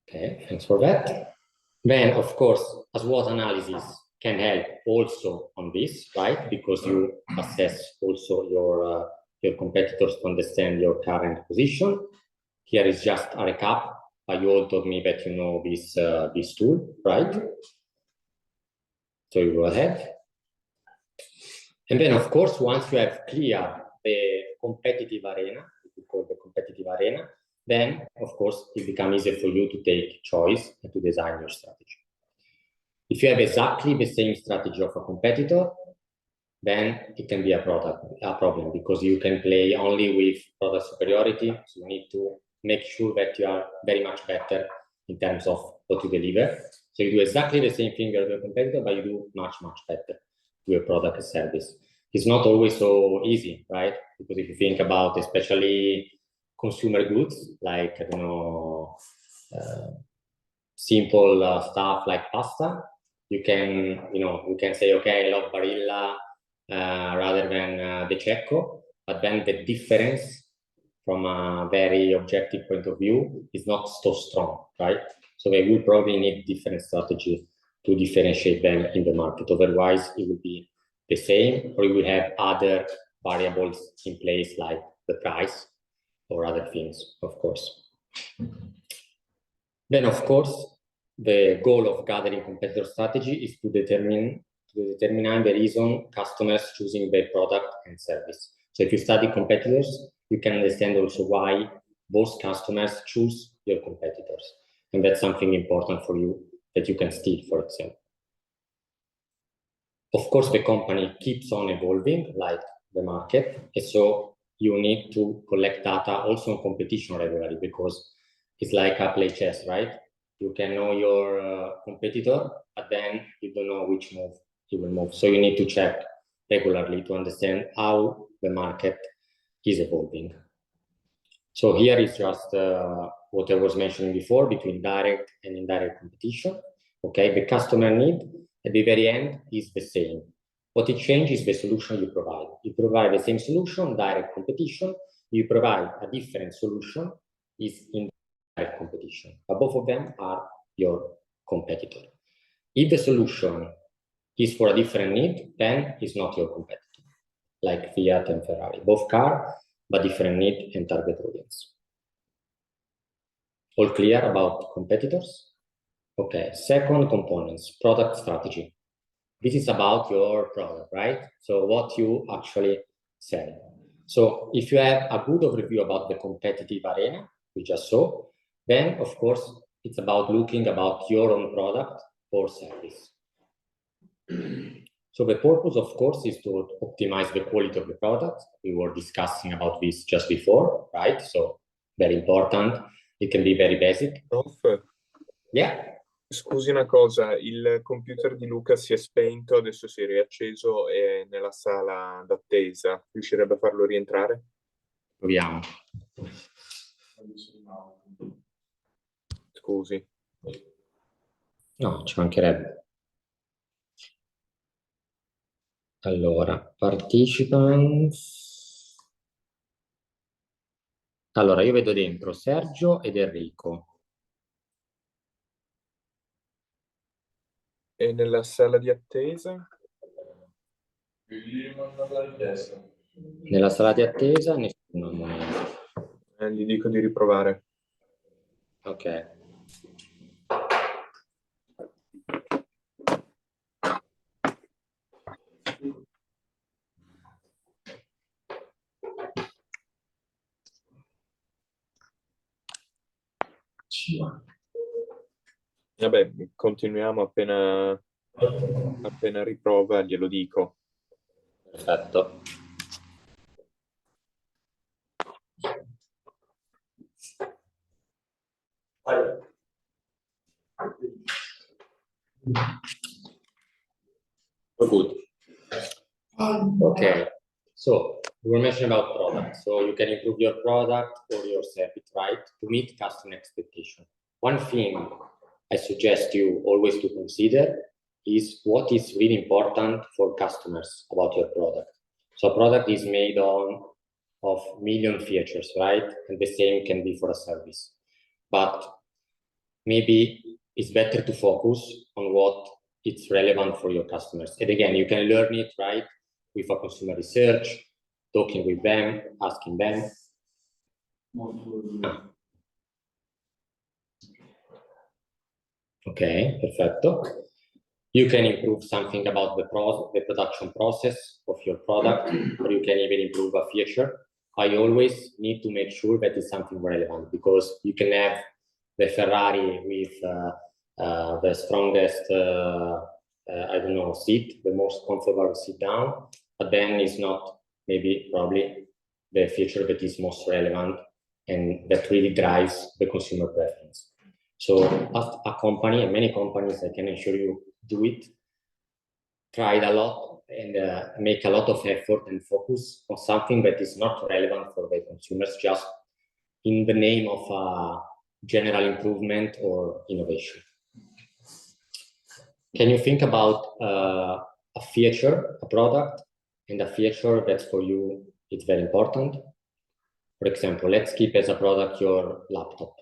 Okay, thanks for that. Then, of course, a SWOT analysis can help also on this, right? Because you assess also your competitors to understand your current position. Here is just a recap. You all told me that you know this tool, right? So you go ahead. And then, of course, once you have clear the competitive arena, we call the competitive arena, then, of course, it becomes easier for you to take choice and to design your strategy. If you have exactly the same strategy of a competitor, then it can be a problem because you can play only with product superiority. So you need to make sure that you are very much better in terms of what you deliver. So you do exactly the same thing as your competitor, but you do much, much better with your product and service. It's not always so easy, right? Because if you think about especially consumer goods, like, I don't know, simple stuff like pasta, you can say, okay, I love Barilla rather than De Cecco, but then the difference from a very objective point of view is not so strong, right? So they will probably need different strategies to differentiate them in the market. Otherwise, it will be the same, or you will have other variables in place like the price or other things, of course. Then, of course, the goal of gathering competitor strategy is to determine the reason customers choosing their product and service. So if you study competitors, you can understand also why those customers choose your competitors. And that's something important for you that you can steal, for example. Of course, the company keeps on evolving like the market. And so you need to collect data also on competition regularly because it's like a play chess, right? You can know your competitor, but then you don't know which move he will move. So you need to check regularly to understand how the market is evolving. So here is just what I was mentioning before between direct and indirect competition. Okay, the customer need at the very end is the same. What it changes is the solution you provide. You provide the same solution, direct competition. You provide a different solution, is indirect competition. But both of them are your competitor. If the solution is for a different need, then it's not your competitor, like Fiat and Ferrari. Both car, but different need and target audience. All clear about competitors? Okay, second components, product strategy. This is about your product, right? So what you actually sell. So if you have a good overview about the competitive arena, we just saw, then of course, it's about looking about your own product or service. So the purpose, of course, is to optimize the quality of the product. We were discussing about this just before, right? So very important. It can be very basic. Prof, Yeah. scusi una cosa, il computer di Luca si è spento, adesso si è riacceso e è nella sala d'attesa. Riuscirebbe a farlo rientrare? Proviamo. Scusi. No, ci mancherebbe. Allora, participants. Allora, io vedo dentro Sergio ed Enrico. E nella sala di attesa? Nella sala di attesa nessuno al momento. Gli dico di riprovare. Ok. Vabbè, continuiamo appena riprova, glielo dico. Perfetto. Oh, good. Okay. So we were mentioning about product. So you can improve your product or your service, right, to meet customer expectation. One thing I suggest you always to consider is what is really important for customers about your product. So a product is made of million features, right? And the same can be for a service. But maybe it's better to focus on what it's relevant for your customers. And again, you can learn it, right, with a consumer research, talking with them, asking them. Okay, perfecto. You can improve something about the production process of your product, or you can even improve a feature. I always need to make sure that it's something relevant, because you can have the Ferrari with the strongest, I don't know, seat, the most comfortable sit down, but then it's not probably the feature that is most relevant and that really drives the consumer preference. So as a company, and many companies, I can assure you, do it, tried a lot and make a lot of effort and focus on something that is not relevant for the consumers, just in the name of general improvement or innovation. Can you think about a feature, a product, and a feature that for you is very important? For example, let's keep as a product your laptop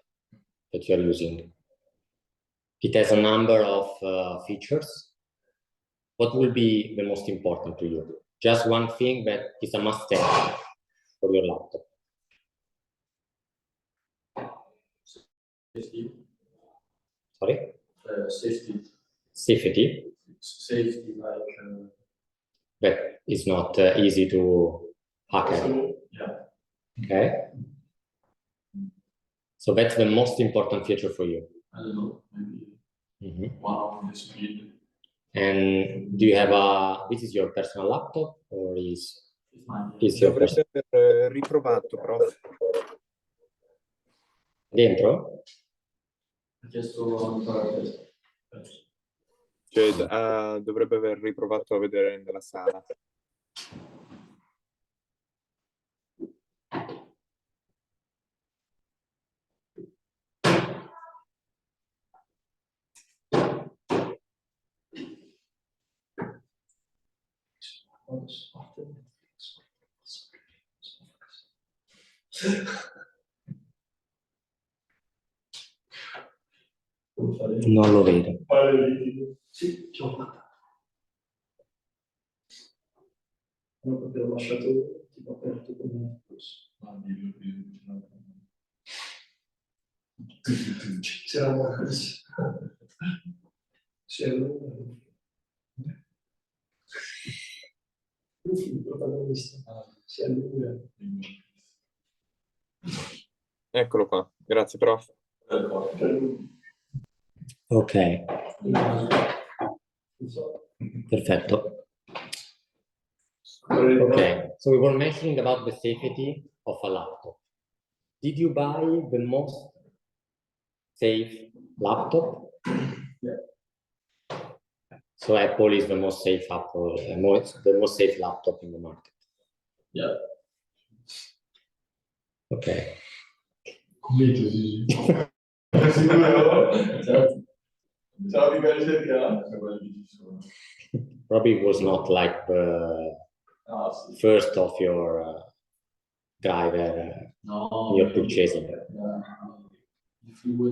that you're using. It has a number of features. What will be the most important to you? Just one thing that is a must-have for your laptop. Safety. Sorry? Safety. Safety. Safety, like. That is not easy to hack. Yeah. Okay. So that's the most important feature for you. I don't know, maybe one of the speed. And do you have this is your personal laptop or is your Dovreste aver riprovato, prof. Dentro? Ha chiesto Cioè, dovrebbe aver riprovato a vedere nella sala. Non lo vedo. Sì, ce l'ho fatta. No, perché l'ho lasciato tipo aperto come c'era qualcosa. C'era il protagonista. C'è lui. Eccolo qua. Grazie, prof. Ok. Perfetto. Okay, so we were mentioning about the safety of a laptop. Did you buy the most safe laptop? Yeah. So Apple is the most safe Apple, the most safe laptop in the market. Yeah. Okay. Convinto, sì. Sicuro? Ciao, mi piace. Probably was not like the first of your driver you're purchasing.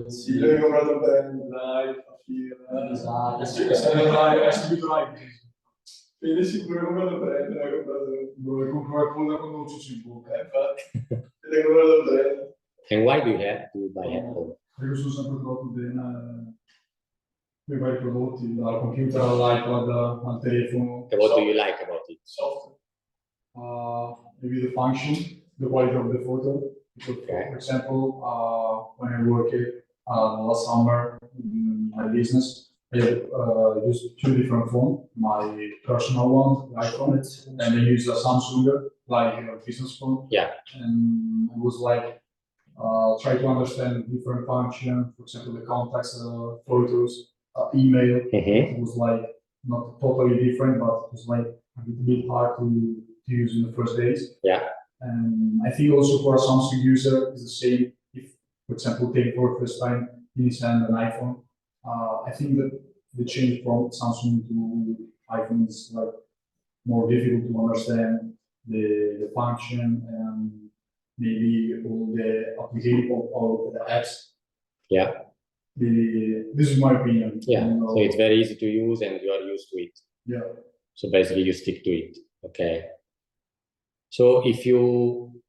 Sì, l'ho comprato per Drive, esatto, è subito Drive. Quindi sicuro che comprato per l'ho comprato. Dove compro quando non ci in bocca, infatti. L'ho comprato per. And why do you have to buy Apple? Perché sono sempre trovato bene i vari prodotti, dal computer all'iPad al telefono. And what do you like about it? Software. Maybe the function, the quality of the photo. Okay. For example, when I worked last summer in my business, I used two different phones. My personal one, the iPhone, and I used a Samsung, like a business phone. Yeah. And it was like try to understand different functions. For example, the contacts, photos, email. It was like not totally different, but it was like a bit hard to use in the first days. Yeah. And I think also for a Samsung user, it's the same. If, for example, take for the first time in his hand an iPhone, I think that the change from Samsung to iPhone is like more difficult to understand the function and maybe all the application of all the apps. Yeah. This is my opinion. Yeah, You know, so it's very easy to use and you are used to it. yeah. So basically you stick to it, okay? So if you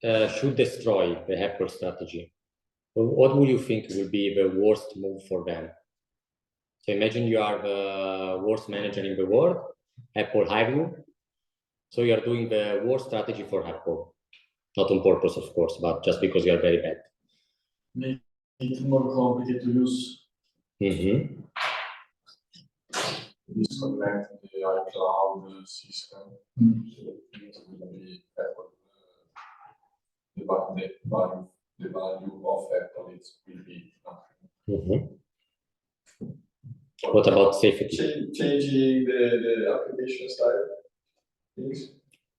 should destroy the Apple strategy, what would you think will be the worst move for them? So imagine you are the worst manager in the world, Apple hired you, so you are doing the worst strategy for Apple. Not on purpose, of course, but just because you are very bad. Make it more complicated to use. Mm-hmm. Disconnect the iCloud system. Mm. So it will be Apple. The value of Apple will be nothing. Mm-hmm. What about safety? Changing the application style things.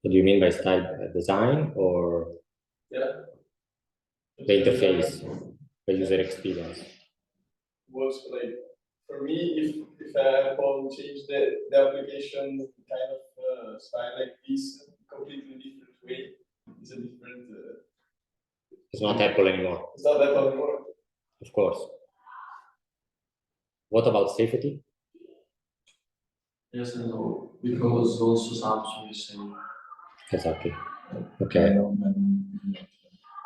What do you mean by style design or Yeah. the interface, the user experience? Was like for me, if Apple change the application kind of style like this, completely different way, it's a different. It's not Apple anymore. It's not Apple anymore. Of course. What about safety? Yes and no, because also Samsung is saying. Exactly. Okay.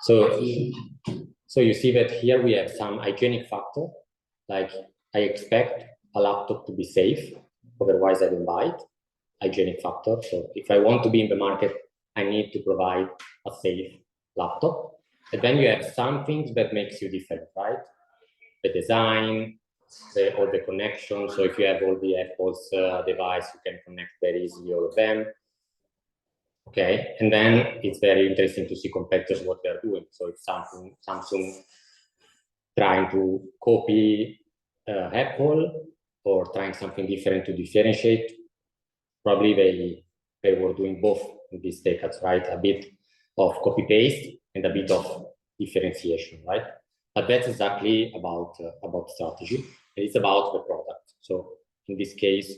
So you see that here we have some hygienic factor, like I expect a laptop to be safe, otherwise I don't buy it. Hygienic factor. So if I want to be in the market, I need to provide a safe laptop. And then you have some things that makes you different, right? The design, all the connections. So if you have all the Apple's device, you can connect very easily all of them. Okay, and then it's very interesting to see competitors what they're doing. So if Samsung trying to copy Apple or trying something different to differentiate, probably they were doing both in these decades, right? A bit of copy paste and a bit of differentiation, right? But that's exactly about strategy. And it's about the product. So in this case,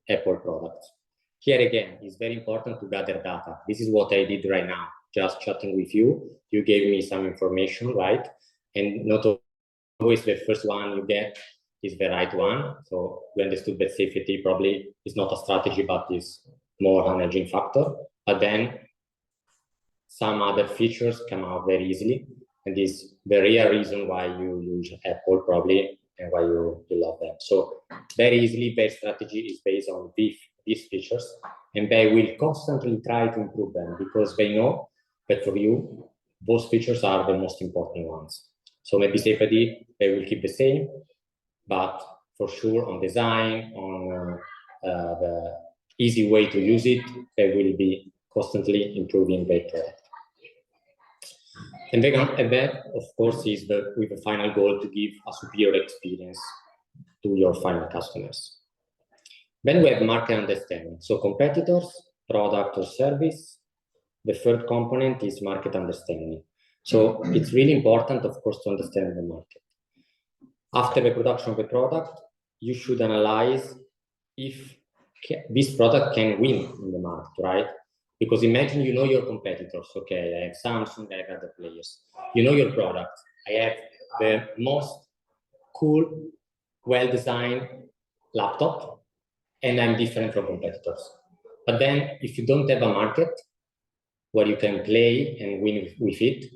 Apple products. Here again, it's very important to gather data. This is what I did right now, just chatting with you. You gave me some information, right? And not always the first one you get is the right one. So we understood that safety probably is not a strategy, but is more an hedging factor. But then some other features come out very easily. And this is the real reason why you use Apple probably and why you love them. So very easily, their strategy is based on these features, and they will constantly try to improve them because they know that for you, those features are the most important ones. So maybe safety, they will keep the same, but for sure on design, on the easy way to use it, they will be constantly improving their product. And that, of course, is with the final goal to give a superior experience to your final customers. Then we have market understanding. So competitors, product or service. The third component is market understanding. So it's really important, of course, to understand the market. After the production of the product, you should analyze if this product can win in the market, right? Because imagine you know your competitors. Okay, I have Samsung, I have other players. You know your product. I have the most cool, well-designed laptop, and I'm different from competitors. But then if you don't have a market where you can play and win with it,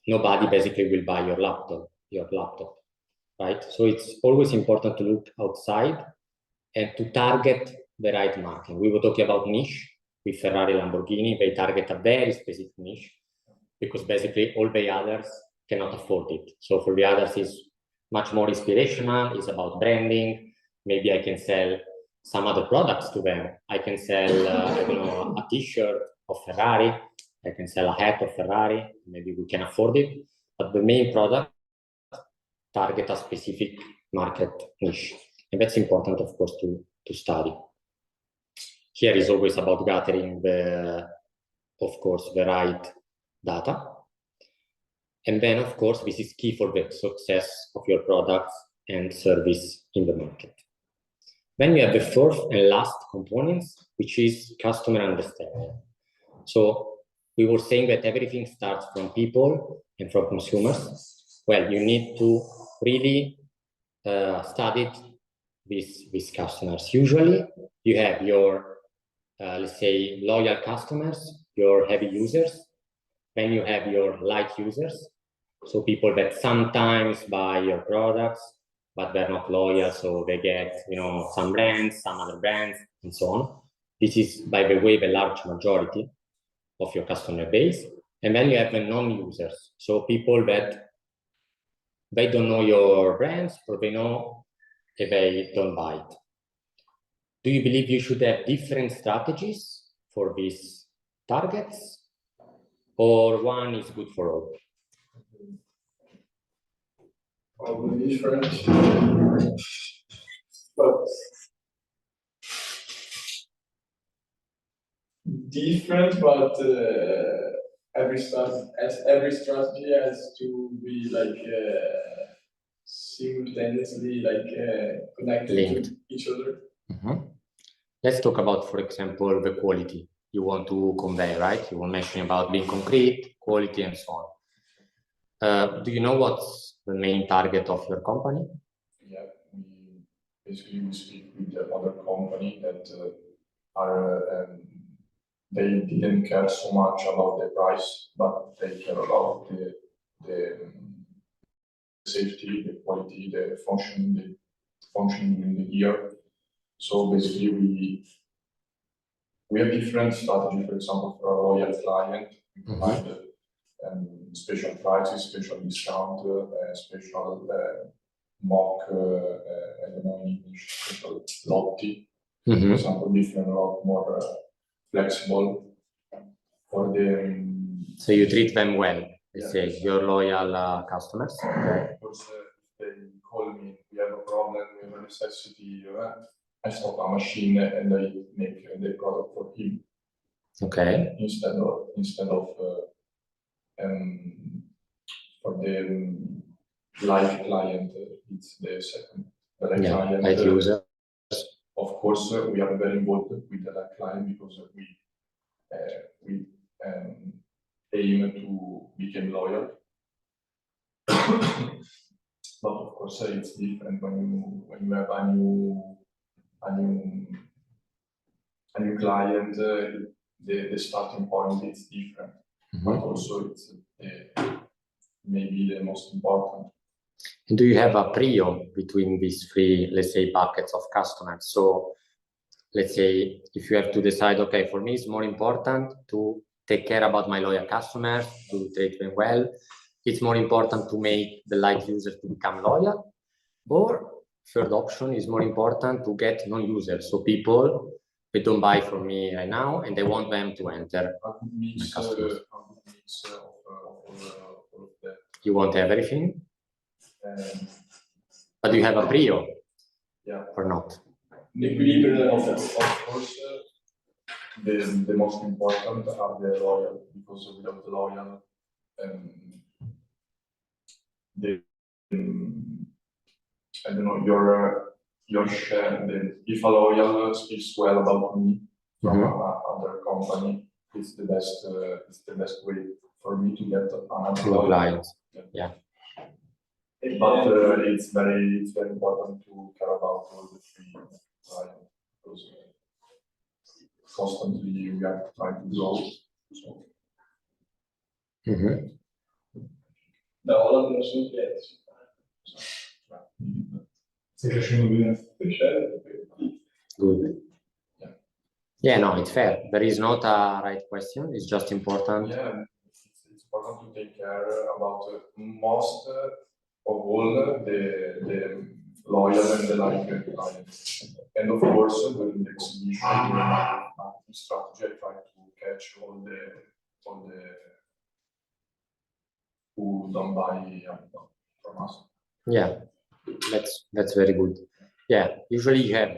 nobody basically will buy your laptop, right? So it's always important to look outside and to target the right market. We were talking about niche with Ferrari, Lamborghini. They target a very specific niche because basically all the others cannot afford it. So for the others, it's much more inspirational. It's about branding. Maybe I can sell some other products to them. I can sell, I don't know, a T-shirt of Ferrari. I can sell a hat of Ferrari. Maybe we can afford it. But the main product target a specific market niche. And that's important, of course, to study. Here is always about gathering of course, the right data. And then, of course, this is key for the success of your products and service in the market. Then we have the fourth and last components, which is customer understanding. So we were saying that everything starts from people and from consumers. well, you need to really study with customers. Usually, you have your, let's say, loyal customers, your heavy users. Then you have your light users, so people that sometimes buy your products, but they're not loyal, so they get, you know, some brands, some other brands, and so on. This is, by the way, the large majority of your customer base. And then you have the non-users, so people that they don't know your brands, or they know if they don't buy it. Do you believe you should have different strategies for these targets, or one is good for all? Probably different, but every strategy has to be like simultaneously connected Linked to each other. Let's talk about, for example, the quality you want to convey, right? You were mentioning about being concrete, quality, and so on. Do you know what's the main target of your company? Yeah, we speak with the other company that are they didn't care so much about the price, but they care about the safety, the quality, the functioning in the year. So basically, we have different strategy. For example, for a loyal client, we provide special prices, special discount, special mock, I don't know in English, special lotti. For example, different, a lot more flexible for the. So you treat them well, let's say, your loyal customers. Of course, if they call me, we have a problem, we have a necessity, I stop a machine and I make the product for him. Okay. Instead of for the live client, it's the second. The live client, live user. Of course, we are very involved with the live client because we aim to become loyal. But of course, it's different when you have a new client. The starting point is different, but also it's maybe the most important. And do you have a prio between these three, let's say, buckets of customers? So let's say if you have to decide, okay, for me it's more important to take care about my loyal customers, to treat them well. It's more important to make the light users to become loyal. Or third option is more important to get non-users, so people they don't buy from me right now and they want them to enter my customers. All of that. You want everything? But do you have a prio? Yeah. Or not? Of course, the most important are the loyal, because without the loyal, I don't know, your share. If a loyal speaks well about me from other company, it's the best way for me to get another clients. Yeah. But it's very important to care about all the three clients, because constantly we are trying to grow. So. Da Holland non sono clienti. Good. Yeah, no, it's fair. There is not a right question. It's just important. Yeah, it's important to take care about most of all the loyal and the light clients. And of course, during the exhibition, during my marketing strategy, I try to catch all the who don't buy from us. Yeah, that's very good. Yeah, usually you have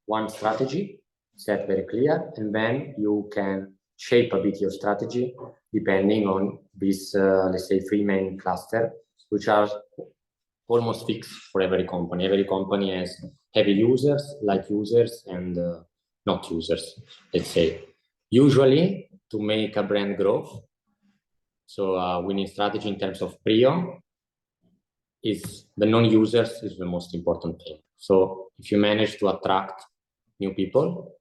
one strategy set very clear, and then you can shape a bit your strategy depending on this, let's say, three main cluster, which are almost fixed for every company. Every company has heavy users, light users, and not users, let's say. Usually, to make a brand grow, so winning strategy in terms of prio is the non-users is the most important thing. So if you manage to attract new people,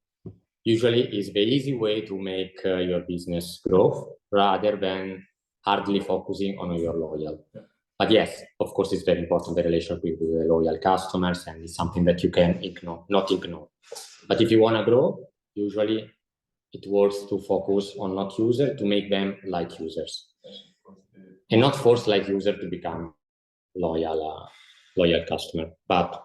usually is the easy way to make your business grow rather than hardly focusing on your loyal. But yes, of course, it's very important, the relationship with the loyal customers, and it's something that you can not ignore. But if you want to grow, usually it works to focus on not user, to make them like users, and not force like user to become loyal customer. But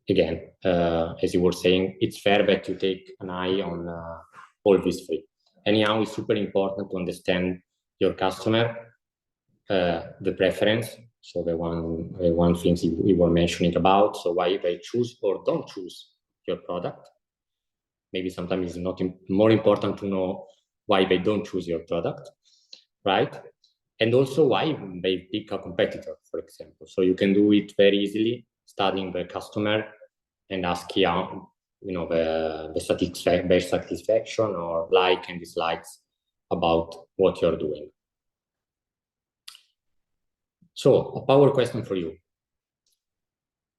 again, as you were saying, it's fair that you take an eye on all these three. Anyhow, it's super important to understand your customer, the preference. So the one thing we were mentioning about, so why they choose or don't choose your product. Maybe sometimes it's not more important to know why they don't choose your product, right? And also why they pick a competitor, for example. So you can do it very easily, studying the customer and asking, their satisfaction or like and dislikes about what you're doing. So a power question for you.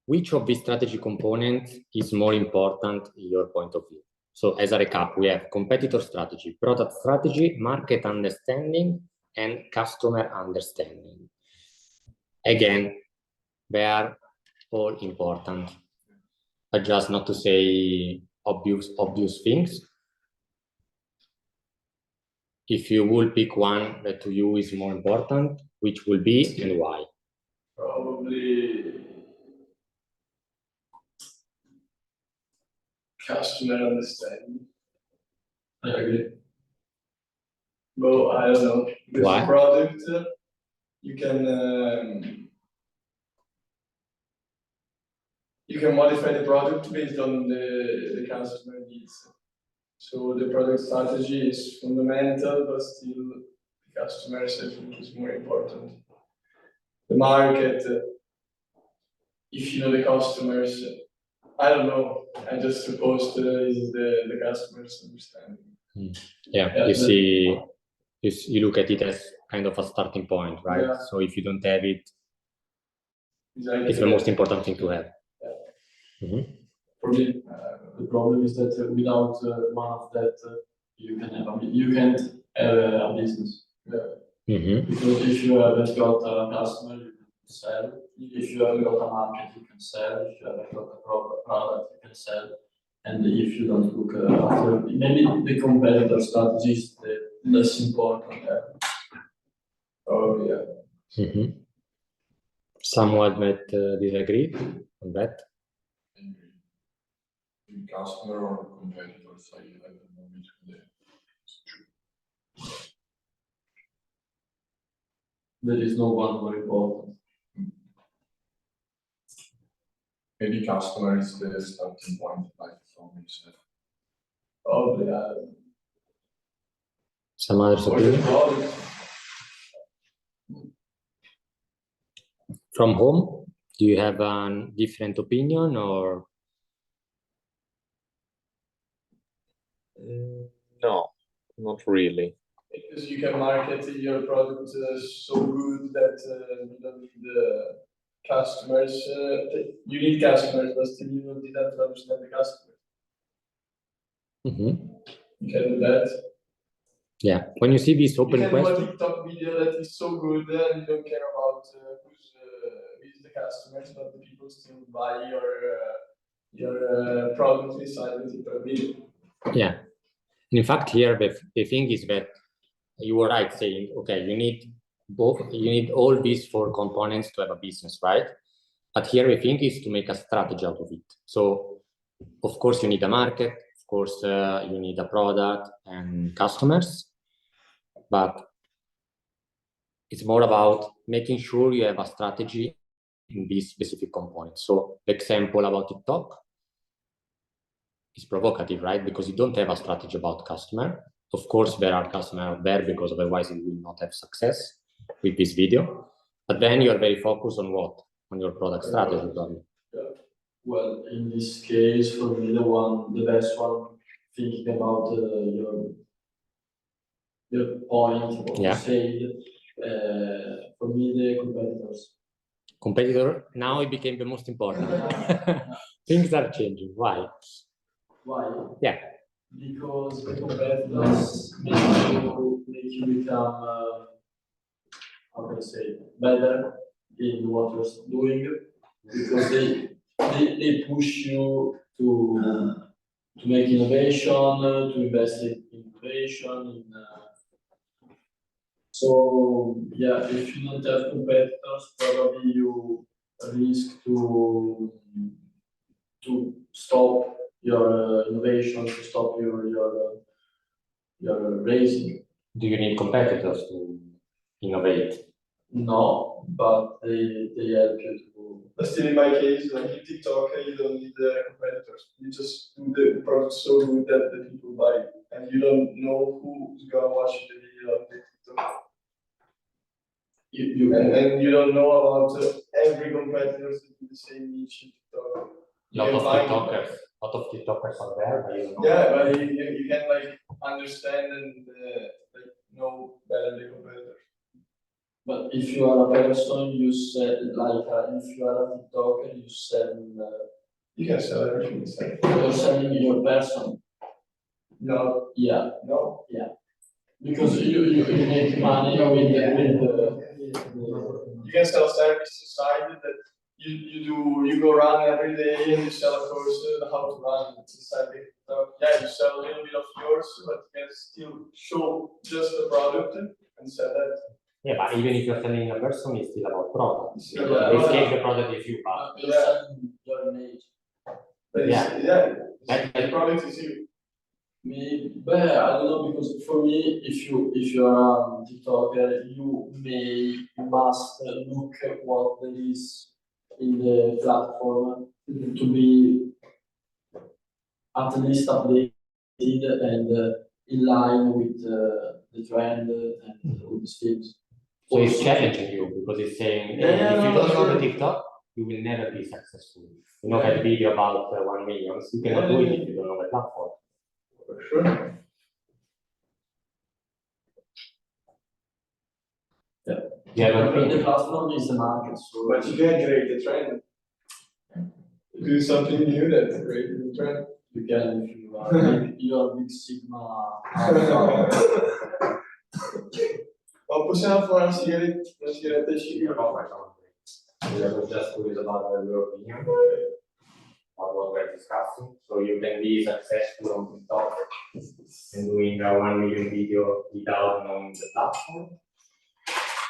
Which of these strategy components is more important in your point of view? So as a recap, we have competitor strategy, product strategy, market understanding, and customer understanding. Again, they are all important, but just not to say obvious things. If you will pick one that to you is more important, which will be and why? Probably customer understanding. I agree. Well, I don't know. With Why? the product, you can modify the product based on the customer needs. So the product strategy is fundamental, but still the customer, I think, is more important. The market, if you know the customers, I don't know. I just suppose is the customer's understanding. Yeah, you look at it as kind of a starting point, right? Yeah. So if you don't have it, Exactly. it's the most important thing to have. Mm-hmm. For me, the problem is that without one of that, you can't have a business. Mm-hmm. Because if you haven't got a customer, you can sell. If you haven't got a market, you can sell. If you haven't got a product, you can sell. And if you don't look after, maybe the competitor strategy is the less important. Oh yeah. Mm-hmm. Someone might disagree on that. In customer or competitors, I don't know which one. There is no one more important. Maybe customer is the starting point, like from itself. Oh yeah. Some other Or the opinion? product. From home, do you have a different opinion or? No, not really. Because you can market your product so good that you don't need customers. You need customers, but still you don't need them to understand the customer. Mm-hmm. You can do that. Yeah. When you see this You open can do a question, TikTok video that is so good and you don't care about who's the customers, but the people still buy your product inside the TikTok video. yeah. In fact, here the thing is that you were right saying, okay, you need all these four components to have a business, right? But here the thing is to make a strategy out of it. So of course you need a market, of course you need a product and customers, but it's more about making sure you have a strategy in these specific components. So the example about TikTok is provocative, right? Because you don't have a strategy about customer. Of course, there are customers out there because otherwise you will not have success with this video. But then you are very focused on what? On your product strategy, probably. Well, in this case, for me, the best one, thinking about your point of Yeah. sale, for me, the competitors. Competitor, now it became the most important. Things are changing. Why? Why? Yeah. Because the competitors make you become, how can I say, better in what you're doing, because they push you to make innovation, to invest in innovation. So yeah, if you don't have competitors, probably you risk to stop your innovation, to stop your raising. Do you need competitors to innovate? No, but they help you to. But still, in my case, like in TikTok, you don't need the competitors. You just do the product so good that the people buy it, and you don't know who's gonna watch the video on TikTok. And you don't know about every competitor in the same niche in TikTok. A lot of TikTokers are there, but you don't know. Yeah, but you can like understand and like know better the competitors. But if you are a person, you sell, like if you are a TikToker, you sell. You can sell everything inside. You're selling your person. No. Yeah. No. Yeah. Because you make money with the. You can sell service inside that you go run every day and you sell a course how to run inside the TikTok. Yeah, you sell a little bit of yours, but you can still show just the product and sell that. Yeah, but even if you're selling a person, it's still about product. Still In about this product. case, the product is you, but You're selling your image. But Yeah. the product is you. Me, but I don't know, because for me, if you are a TikToker, you must look at what there is in the platform to be at least updated and in line with the trend and all these things. so it's challenging you because it's saying, hey, if you don't know the TikTok, you will never be successful. You know that video about 1 million, you cannot do it if you don't know the platform. For sure. Yeah, The platform is the market, so But you can create the trend. Do something new that creates the trend. you can, if you are Big Sigma. Ma possiamo fare una sigaretta civica? We are just curious about your opinion about what we're discussing. So you can be successful on TikTok and doing a 1 million video without knowing the platform,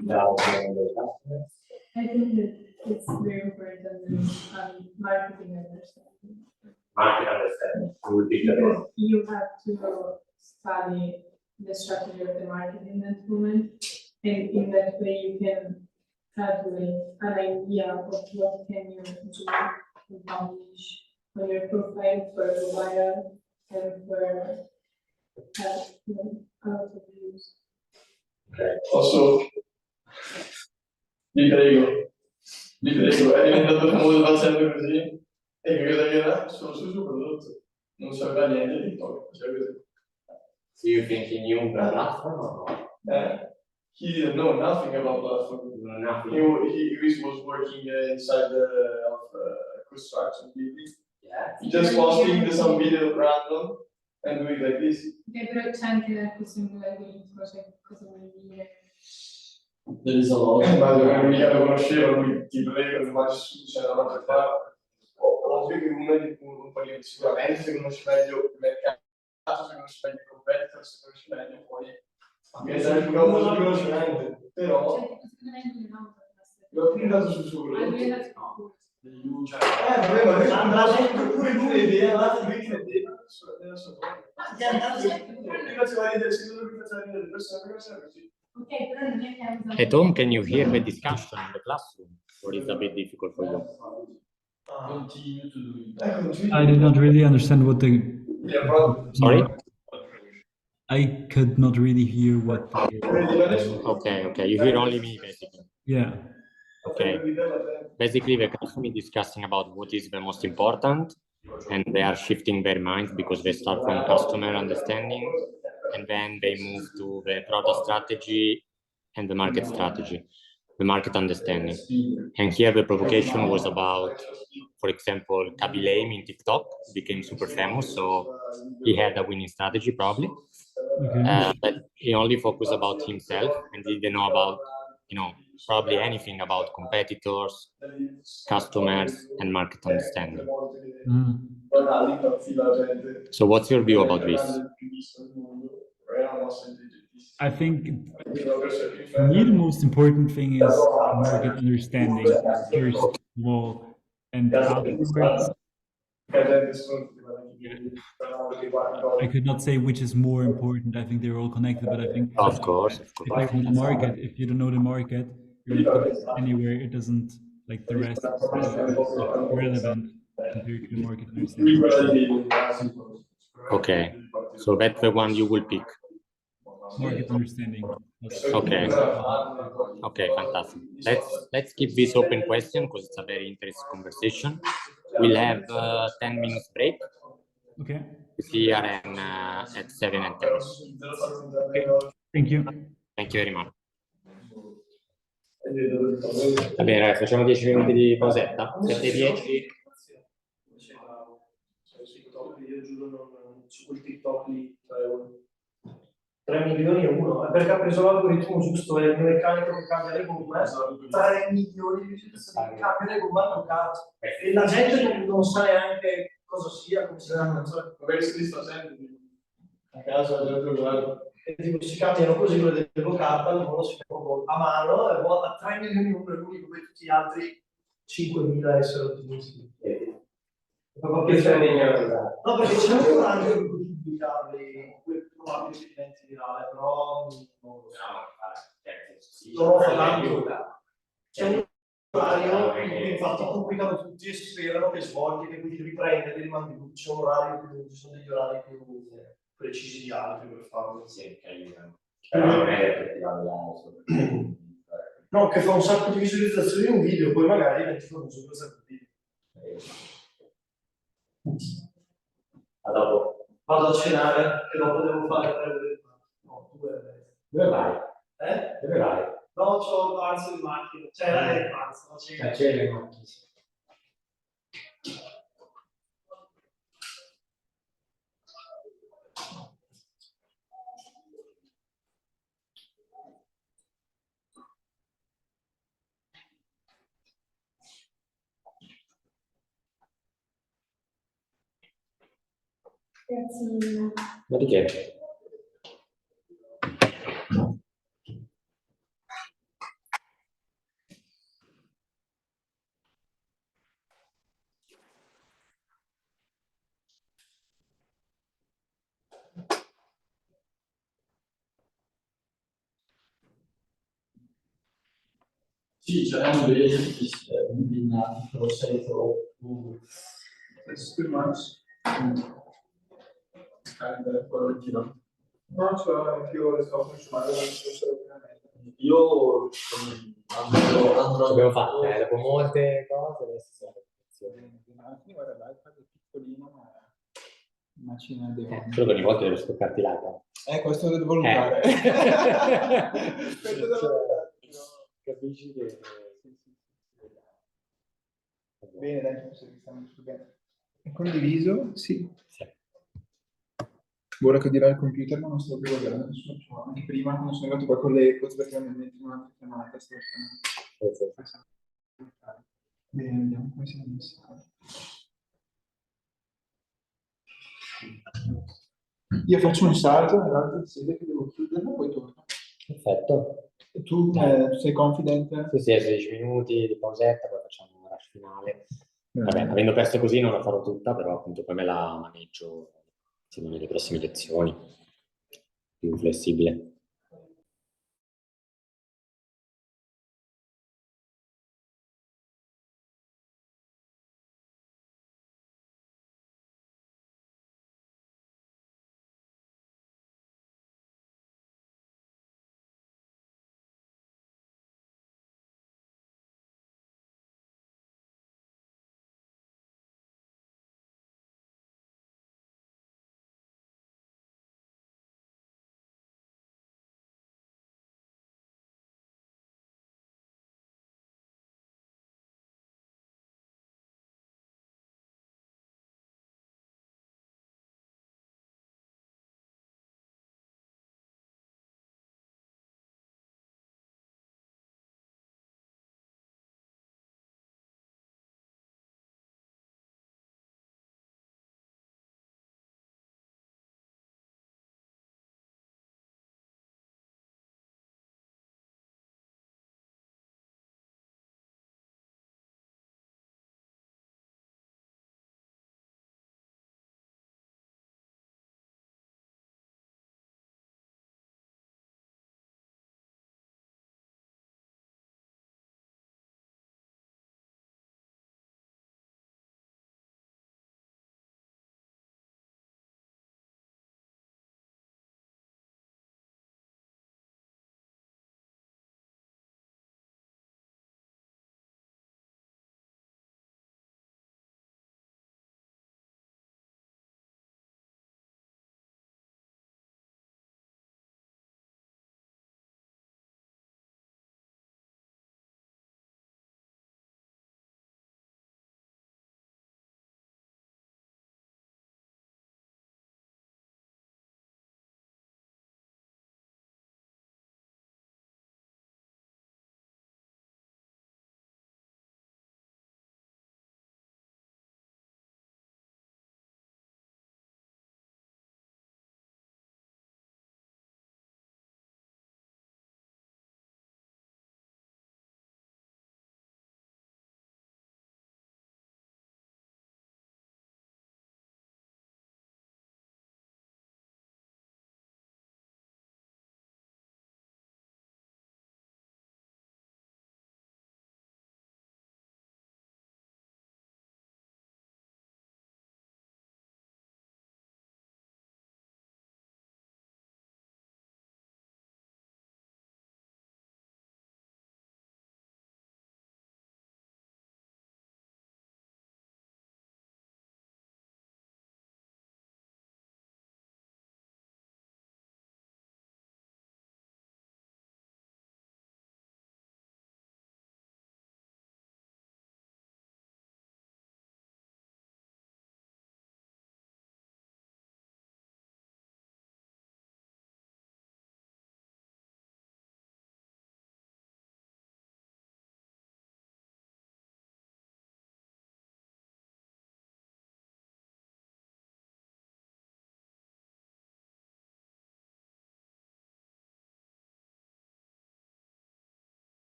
without knowing the customers. I think that it's very important marketing understanding. Market understanding. You will pick the Because one. you have to study the strategy of the market in that moment, and in that way you can calculate an idea of what can you do and publish on your profile for a while and for a lot of views. Also, vi prego, è diventato famoso facendo così, e che cosa dirà? Solo sul suo prodotto, non sapeva niente di TikTok, faceva così. Do you think he knew the platform or not? He didn't know nothing about platform. No, nothing. He was working inside of construction building. Yeah. He just posting some video random and doing like this. Però c'è anche la questione dell'algoritmo, cioè cosa vuol dire. There is a lot. Ma non mica lo conoscevo, lui ti prego, ma c'è una roba da fare. Ovvio che un po' sicuramente se conosci meglio il mercato, se conosci meglio i competitor, se conosci meglio poi anche se è famoso di conoscimento, però Cioè, secondo me lui non l'ho puntato sul suo ha prodotto. Vabbè, ma pure tu vedi, andate qui credete nella sua prima ci va a ridere, secondo lui faceva ridere le persone, così. Ok, però non è che ha usato. Hey Tom, can you hear the discussion in the classroom? Or is it a bit difficult for you? Continue to do it. I did not really understand what the. Yeah, bro. Sorry? I could not really hear what. Okay. You hear only me, basically. Yeah. Okay. Basically, the classroom is discussing about what is the most important, and they are shifting their minds because they start from customer understanding, and then they move to the product strategy and the market strategy. the market understanding. And here the provocation was about, for example, Kaby Lame in TikTok became super famous, so he had a winning strategy probably. But he only focused about himself and he didn't know about, probably anything about competitors, customers, and market understanding. So what's your view about this? I think for me the most important thing is market understanding first of all, and afterwards I could not say which is more important. I think they're all connected, but I think Of course. if you know the market, if you don't know the market, you're not going anywhere. It doesn't, like the rest is irrelevant compared to the market understanding. Okay, so that's the one you will pick. Market understanding. Okay. Okay, fantastic. Let's keep this open question because it's a very interesting conversation. We'll have 10 minutes break. Okay. Here and at 7 and 10. Okay. Thank you. Thank you very much. Va bene, ragazzi, facciamo 10 minuti di pausetta. 7:10. Io giuro, su quel TikTok lì 3 milioni e uno, perché ha preso l'algoritmo giusto, è il meccanico che cambia le gomme, 3 milioni di visitazioni che cambia le gomme hanno cazzo. E la gente non sa neanche cosa sia, come si chiama, magari si sta sempre a casa, la gente guarda. E tipo, si cambiano così quelle del carta, il modo si fa proprio a mano, e a 3 milioni e uno è l'unico, come tutti gli altri 5.000 esseri ottimisti. No, perché c'è un orario in cui pubblicarli, probabile evidenza virale, però non lo so. C'è un orario in cui infatti pubblicano tutti e sperano che svolti, che quindi riprende, li rimandi tutti. C'è un orario più, ci sono degli orari più precisi di altri per farlo. Sì, che aiutano. Però non è che ti va no, che fa un sacco di visualizzazioni in un video, poi magari diventi famoso per sempre video. Dopo. Vado a cenare, che dopo devo fare 3 ore. No, 2 ore. Dove vai? Dove vai? No, c'ho il pranzo in macchina. Cioè, il pranzo, la cena. La cena in macchina. Grazie mille. Ma di che? Sì, c'erano degli esercizi combinati, però sei troppo. It's too much. No, cioè, anch'io le sto consumando Io abbiamo fatto dopo molte cose adesso guarda, l'iPad è piccolino, ma una cena di solo che ogni volta devo stoccarti l'iPad. Questo lo devo valutare. Capisci che Bene, dai, stiamo bene. È condiviso? Sì. Ora che dirà il computer, ma non sto più guardando nessuno. Anche prima, quando sono arrivato qua con le cose, perché mi metto un'altra chiamata. Bene, vediamo come siamo messi. Io faccio un salto nell'altra sede che devo chiuderla, poi torno. Perfetto. Tu sei confident? Sì, 16 minuti di pausetta, poi facciamo un rush finale. Vabbè, avendo perso così non la farò tutta, però appunto poi me la maneggio nelle prossime lezioni, più flessibile.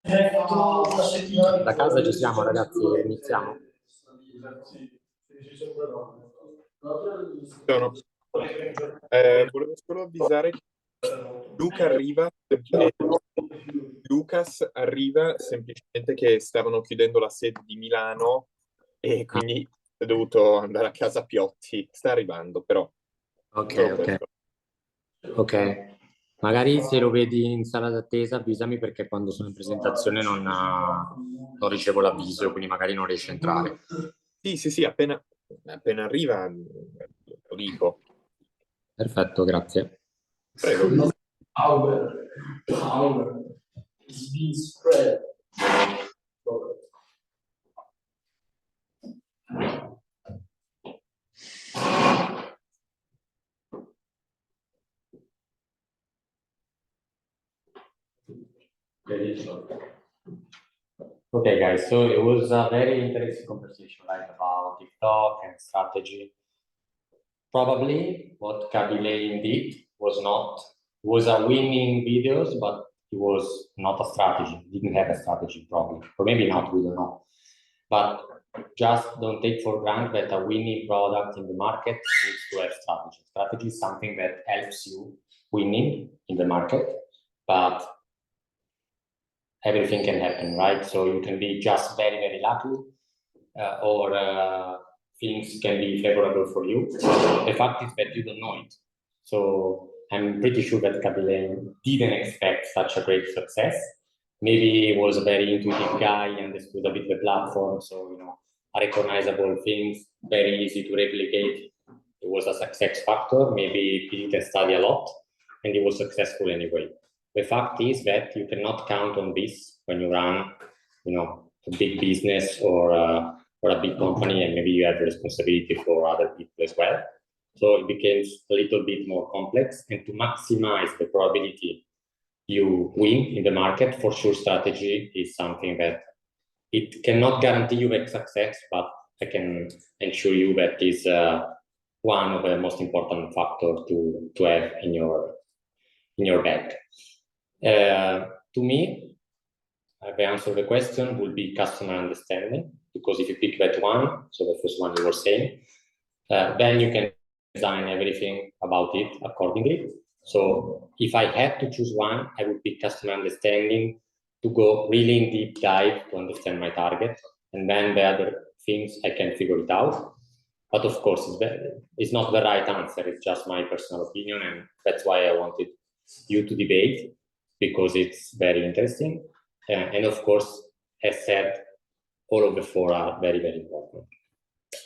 Una settimana. Da casa ci siamo, ragazzi, iniziamo. Volevo solo avvisare che Lucas arriva semplicemente che stavano chiudendo la sede di Milano e quindi è dovuto andare a casa Piotti. Sta arrivando, però. Ok. Magari se lo vedi in sala d'attesa avvisami, perché quando sono in presentazione non ricevo l'avviso, quindi magari non riesce a entrare. Sì, appena arriva lo dico. Perfetto, grazie. Prego. Power is being spread. Okay, guys, so it was a very interesting conversation, right, about TikTok and strategy. Probably what Kaby Lane did was a winning videos, but it was not a strategy, didn't have a strategy probably, or maybe not, we don't know. But just don't take for granted that a winning product in the market needs to have strategy. Strategy is something that helps you winning in the market, but everything can happen, right? So you can be just very, very lucky, or things can be favorable for you. The fact is that you don't know it. So I'm pretty sure that Kaby Lane didn't expect such a great success. Maybe he was a very intuitive guy, understood a bit the platform, so recognizable things, very easy to replicate. It was a success factor. Maybe he didn't study a lot, and he was successful anyway. The fact is that you cannot count on this when you run, a big business or a big company, and maybe you have responsibility for other people as well. So it becomes a little bit more complex, and to maximize the probability you win in the market, for sure, strategy is something that it cannot guarantee you that success, but I can ensure you that is one of the most important factors to have in your bag. To me, the answer to the question will be customer understanding, because if you pick that one, so the first one you were saying, then you can design everything about it accordingly. So if I had to choose one, I would pick customer understanding, to go really in deep dive to understand my target, and then the other things I can figure it out. But of course, it's not the right answer. It's just my personal opinion, and that's why I wanted you to debate, because it's very interesting. And of course, as said, all of the four are very, very important.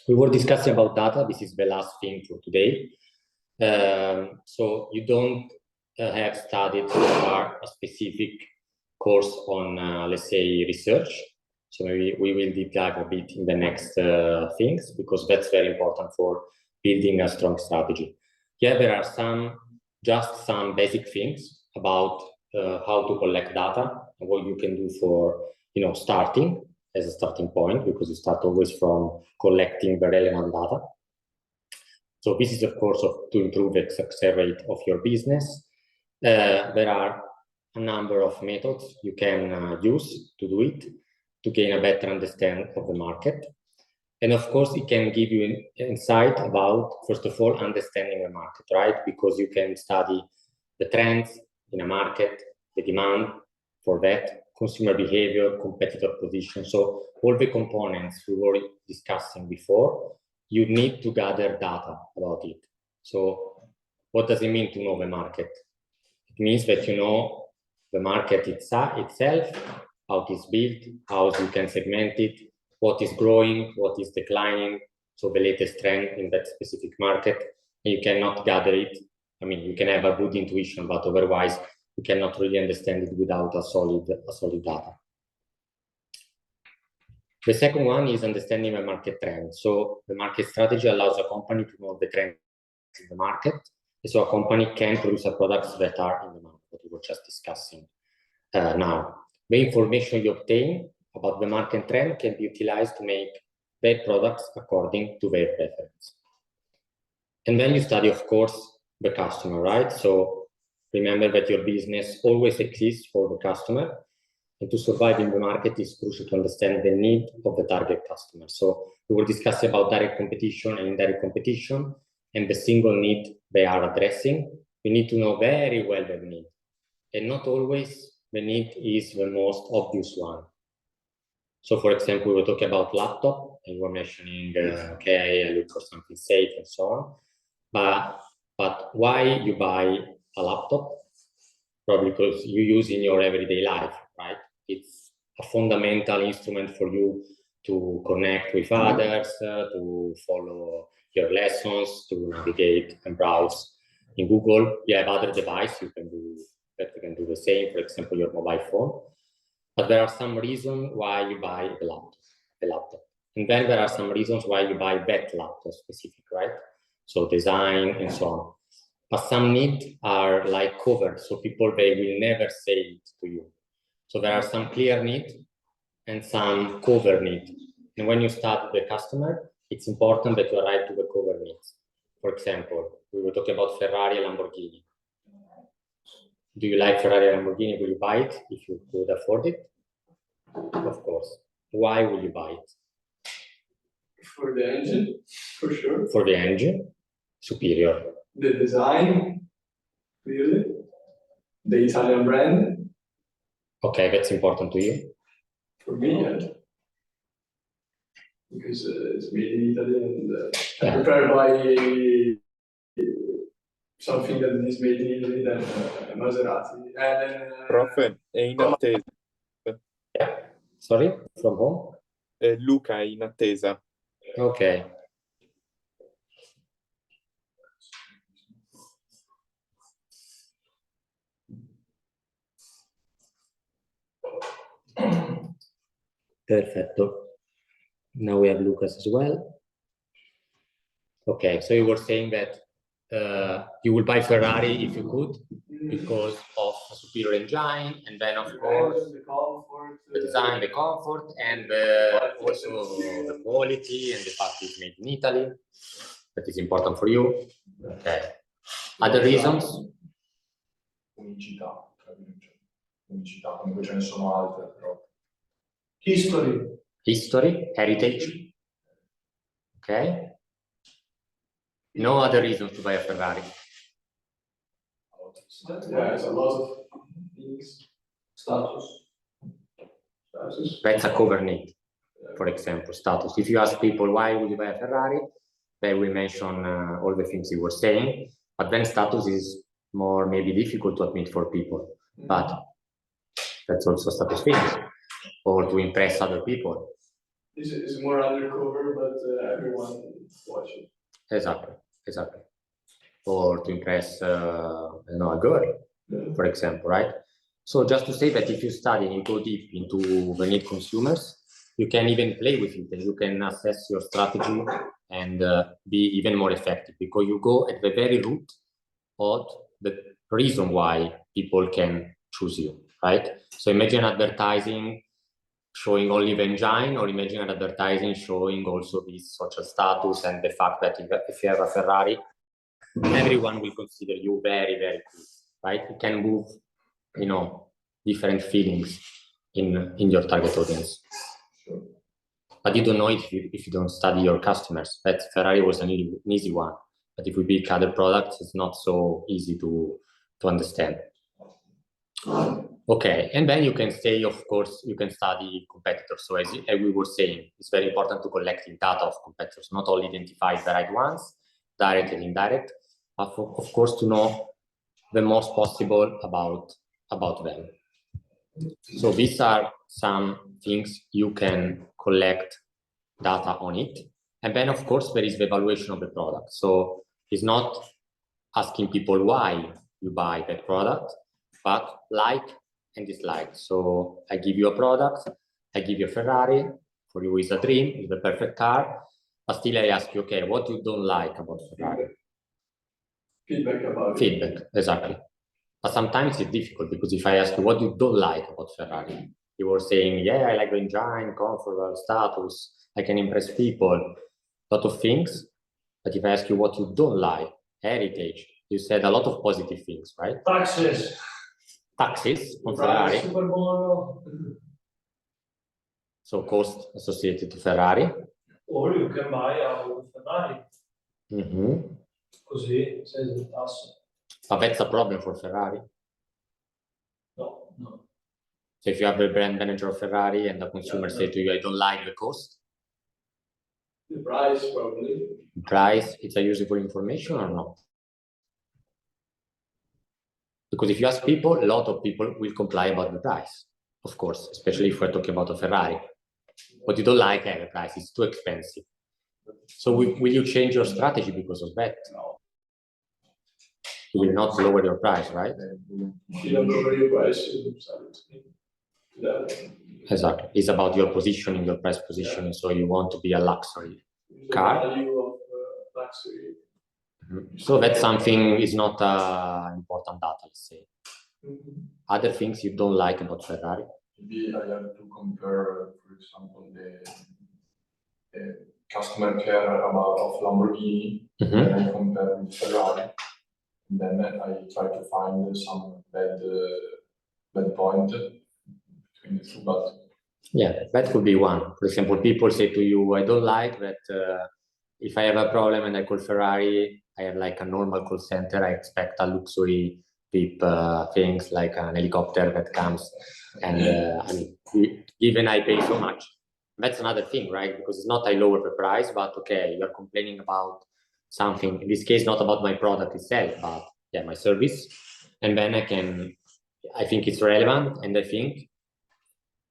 We were discussing about data. This is the last thing for today. So you don't have studied so far a specific course on, let's say, research. So maybe we will deep dive a bit in the next things, because that's very important for building a strong strategy. Yeah, there are just some basic things about how to collect data and what you can do for, starting as a starting point, because you start always from collecting the relevant data. So this is, of course, to improve the success rate of your business. There are a number of methods you can use to do it, to gain a better understanding of the market. And of course, it can give you an insight about, first of all, understanding the market, right? Because you can study the trends in a market, the demand for that, consumer behavior, competitor position. So all the components we were discussing before, you need to gather data about it. So what does it mean to know the market? It means that you know the market itself, how it is built, how you can segment it, what is growing, what is declining, so the latest trend in that specific market. And you cannot gather it. I mean, you can have a good intuition, but otherwise you cannot really understand it without a solid data. The second one is understanding the market trend. So the market strategy allows a company to know the trends in the market. So a company can produce products that are in the market, that we were just discussing now. The information you obtain about the market trend can be utilized to make their products according to their preference. And then you study, of course, the customer, right? So remember that your business always exists for the customer. and to survive in the market, it's crucial to understand the need of the target customer. So we were discussing about direct competition and indirect competition and the single need they are addressing. We need to know very well the need, and not always the need is the most obvious one. So for example, we were talking about laptop and we were mentioning, okay, I look for something safe and so on. But why you buy a laptop? Probably because you use in your everyday life, right? It's a fundamental instrument for you to connect with others, to follow your lessons, to navigate and browse in Google. You have other devices you can do the same, for example, your mobile phone. But there are some reasons why you buy the laptop. And then there are some reasons why you buy that laptop specific, right? So design and so on. But some needs are like covered, so people, they will never say it to you. So there are some clear needs and some cover needs. And when you start with the customer, it's important that you arrive to the cover needs. For example, we were talking about Ferrari and Lamborghini. Do you like Ferrari and Lamborghini? Will you buy it if you could afford it? Of course. Why will you buy it? For the engine, for sure. For the engine, superior. The design, really. The Italian brand. Okay, that's important to you. For me, yeah. Because it's made in Italy and I prefer buy something that is made in Italy than Maserati. And then, Prof, è in attesa. Sorry, from home? Luca è in attesa. Ok. Perfetto. Now we have Lucas as well. Okay, so you were saying that you will buy Ferrari if you could because of a superior engine, and then of course the comfort, the design, the comfort, and also the quality and the fact it's made in Italy. That is important for you. Okay. Other reasons? Unicità, unicità, comunque ce ne sono altre, però. History, heritage. Okay. No other reasons to buy a Ferrari. Yeah, it's a lot of things. Status. That's a cover need, for example, status. If you ask people why would you buy a Ferrari, they will mention all the things you were saying, but then status is more maybe difficult to admit for people, but that's also status things, or to impress other people. It's more undercover, but everyone watch it. Exactly. Or to impress, a girl, for example, right? So just to say that if you study and you go deep into the need consumers, you can even play with it and you can assess your strategy and be even more effective because you go at the very root of the reason why people can choose you, right? So imagine advertising showing only the engine, or imagine advertising showing also this social status and the fact that if you have a Ferrari, everyone will consider you very, very cool, right? You can move, different feelings in your target audience. But you don't know if you don't study your customers. That Ferrari was an easy one. But if we pick other products, it's not so easy to understand. Okay, and then you can say, of course, you can study competitors. So as we were saying, it's very important to collect data of competitors, not only identify the right ones, direct and indirect, but of course to know the most possible about them. So these are some things you can collect data on it. And then of course there is the evaluation of the product. So it's not asking people why you buy that product, but like and dislike. So I give you a product, I give you a Ferrari, for you it's a dream, it's the perfect car, but still I ask you, okay, what you don't like about Ferrari? Feedback about Feedback, exactly. But sometimes it's difficult because if I ask you what you don't like about Ferrari, you were saying, yeah, I like the engine, comfort, status, I can impress people, a lot of things. But if I ask you what you don't like, heritage, you said a lot of positive things, right? Taxes. taxes on Ferrari, Ferrari, super buono. so cost associated to Ferrari. Or you can buy a Ferrari. Mm-hmm. Così, senza il tasso. But that's a problem for Ferrari. No. So if you have a brand manager of Ferrari and the consumer say to you, I don't like the cost, The price probably. price, it's a useful information or not? Because if you ask people, a lot of people will comply about the price, of course, especially if we're talking about a Ferrari. But you don't like the price, it's too expensive. So will you change your strategy because of that? No. You will not lower your price, right? If you don't lower your price, you sell it. Exactly. It's about your positioning, your price positioning. So you want to be a luxury car. The value of luxury. So that's something is not important data, let's say. Other things you don't like about Ferrari? Maybe I have to compare, for example, the customer care of Lamborghini, and I compare with Ferrari. And then I try to find some bad point between the two, but yeah, that could be one. For example, people say to you, I don't like that if I have a problem and I call Ferrari, I have like a normal call center, I expect a luxury VIP things like an helicopter that comes and I mean, even I pay so much. That's another thing, right? Because it's not I lower the price, but okay, you're complaining about something, in this case, not about my product itself, but yeah, my service. And then I think it's relevant, and I think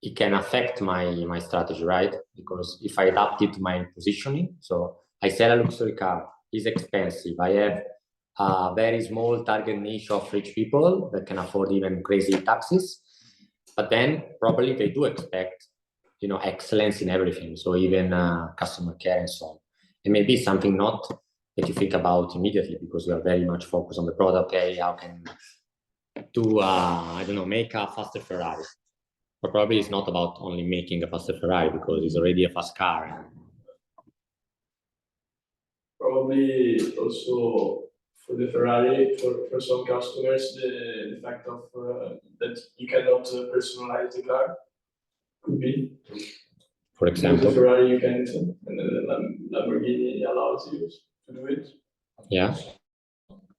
it can affect my strategy, right? Because if I adapt it to my positioning, so I sell a luxury car, it's expensive, I have a very small target niche of rich people that can afford even crazy taxes, but then probably they do expect, you know, excellence in everything. So even customer care and so on. And maybe something not that you think about immediately because you are very much focused on the product. Okay, how can do, I don't know, make a faster Ferrari? But probably it's not about only making a faster Ferrari because it's already a fast car. Probably also for the Ferrari, for some customers, the fact of that you cannot personalize the car could be. For example, with the Ferrari you can, and then Lamborghini allows you to do it. Yeah,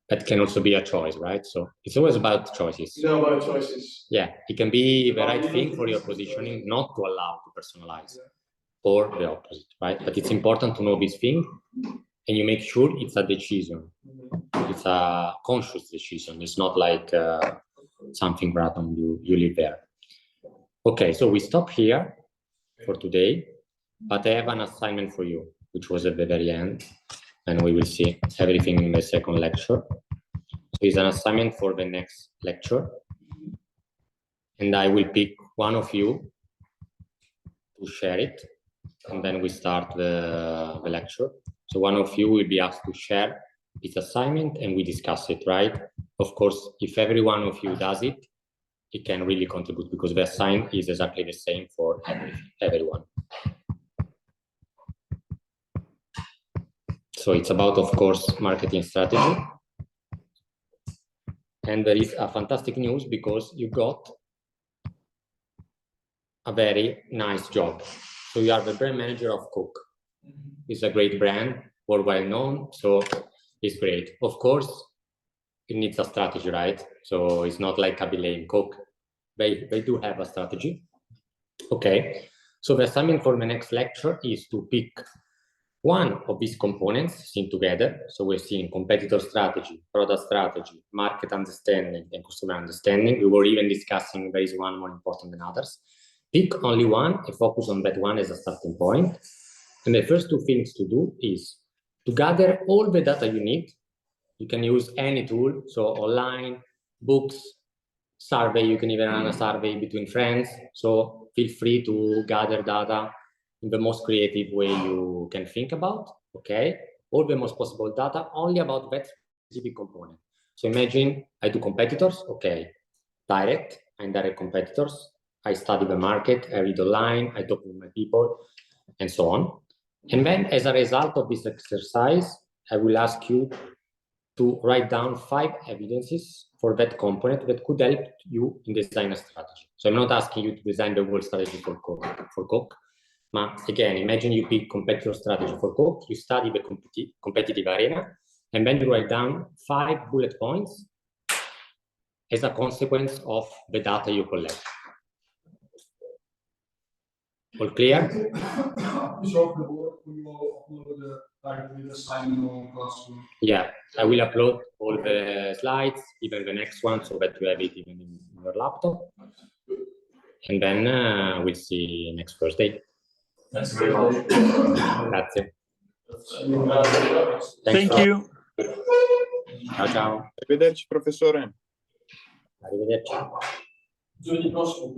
that can also be a choice, right? So it's always about choices. No, about choices. Yeah, it can be the right thing for your positioning, not to allow to personalize, or the opposite, right? But it's important to know this thing, and you make sure it's a decision. It's a conscious decision. It's not like something random you leave there. Okay, so we stop here for today, but I have an assignment for you, which was at the very end, and we will see everything in the second lecture. So it's an assignment for the next lecture, and I will pick one of you to share it, and then we start the lecture. So one of you will be asked to share this assignment, and we discuss it, right? Of course, if every one of you does it, it can really contribute because the assignment is exactly the same for everyone. So it's about, of course, marketing strategy. And there is a fantastic news because you got a very nice job. So you are the brand manager of Coke. It's a great brand, worldwide known, so it's great. Of course, it needs a strategy, right? So it's not like Kabile and Coke. They do have a strategy. Okay, so the assignment for the next lecture is to pick one of these components seen together. So we're seeing competitor strategy, product strategy, market understanding, and customer understanding. We were even discussing there is one more important than others. Pick only one and focus on that one as a starting point. And the first two things to do is to gather all the data you need. You can use any tool, so online, books, survey, you can even run a survey between friends. So feel free to gather data in the most creative way you can think about, okay? All the most possible data only about that specific component. So imagine I do competitors, okay, direct and indirect competitors. I study the market, I read online, I talk with my people, and so on. And then as a result of this exercise, I will ask you to write down 5 evidences for that component that could help you in design a strategy. So I'm not asking you to design the whole strategy for Coke. But again, imagine you pick competitor strategy for Coke, you study the competitive arena, and then you write down 5 bullet points as a consequence of the data you collect. All clear? Yeah, I will upload all the slides, even the next one, so that you have it even in your laptop. And then we'll see next Thursday. That's very much. Grazie. Thank you. Ciao ciao. Arrivederci, professore. Arrivederci. Giovedì prossimo.